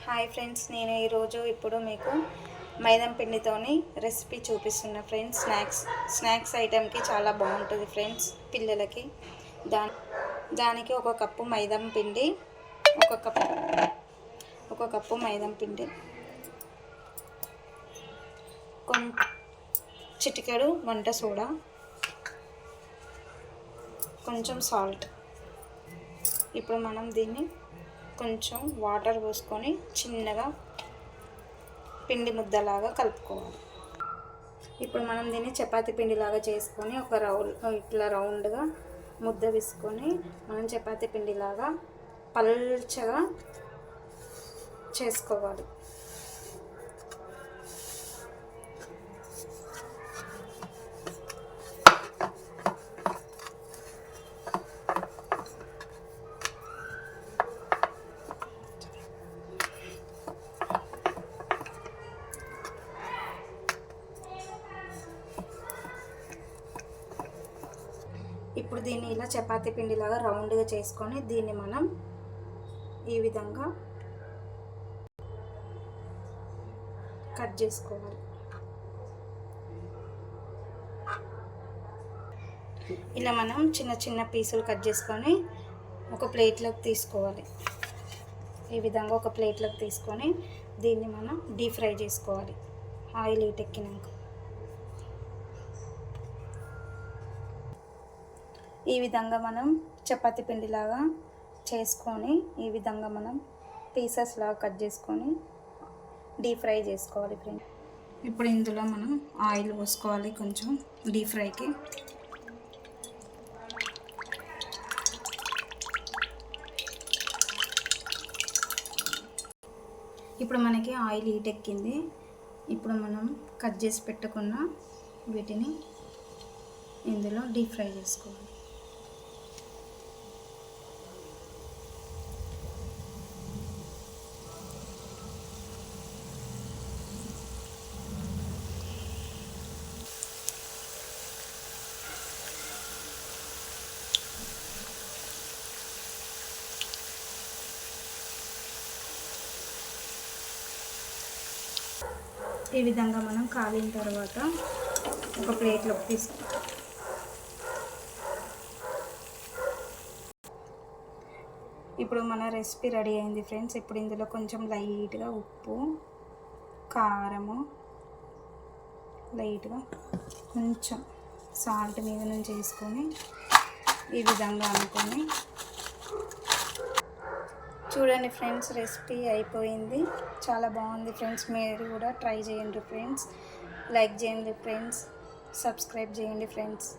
Hi friends, నేను ఈరోజు ఇప్పుడు మీకు మైదం పిండితోని రెసిపీ చూపిస్తున్నా ఫ్రెండ్స్. స్నాక్స్ ఐటెంకి చాలా బాగుంటుంది ఫ్రెండ్స్ పిల్లలకి. దానికి ఒక కప్పు మైదం పిండి, ఒక కప్పు మైదం పిండి, చిటికెడు వంట సోడా, కొంచెం సాల్ట్. ఇప్పుడు మనం దీన్ని కొంచెం వాటర్ పోసుకొని చిన్నగా పిండి ముద్దలాగా కలుపుకోవాలి. ఇప్పుడు మనం దీన్ని చపాతీ పిండిలాగా చేసుకొని ఇట్లా రౌండ్గా ముద్ద వేసుకొని మనం చపాతీ పిండిలాగా పల్చగా చేసుకోవాలి. ఇప్పుడు దీన్ని ఇలా చపాతీ పిండిలాగా రౌండ్గా చేసుకొని దీన్ని మనం ఈ విధంగా కట్ చేసుకోవాలి. ఇలా మనం చిన్న చిన్న పీసులు కట్ చేసుకొని ఒక ప్లేట్లోకి తీసుకోవాలి. ఈ విధంగా ఒక ప్లేట్లోకి తీసుకొని దీన్ని మనం డీప్ ఫ్రై చేసుకోవాలి ఆయిల్ ఎక్కినాక. ఈ విధంగా మనం చపాతీ పిండిలాగా చేసుకొని ఈ విధంగా మనం పీసెస్ లాగా కట్ చేసుకొని డీప్ ఫ్రై చేసుకోవాలి ఫ్రెండ్స్. ఇప్పుడు ఇందులో మనం ఆయిల్ పోసుకోవాలి కొంచెం డీప్ ఫ్రైకి. ఇప్పుడు మనకి ఆయిల్ ఎక్కింది. ఇప్పుడు మనం కట్ చేసి పెట్టుకున్న వీటిని ఇందులో డీప్ ఫ్రై చేసుకోవాలి. ఈ విధంగా మనం కాలిన తర్వాత ఒక ప్లేట్లోకి తీసుకోవాలి. ఇప్పుడు మన రెసిపీ రెడీ అయింది ఫ్రెండ్స్. ఇప్పుడు ఇందులో కొంచెం లైట్గా ఉప్పు, కారము, లైట్గా కొంచెం సాల్ట్ మీద నుంచి వేసుకొని ఈ విధంగా అనుకొని చూడండి ఫ్రెండ్స్, రెసిపీ అయిపోయింది. చాలా బాగుంది ఫ్రెండ్స్. మీరు కూడా ట్రై చేయండి ఫ్రెండ్స్. లైక్ చేయండి ఫ్రెండ్స్, సబ్స్క్రైబ్ చేయండి ఫ్రెండ్స్.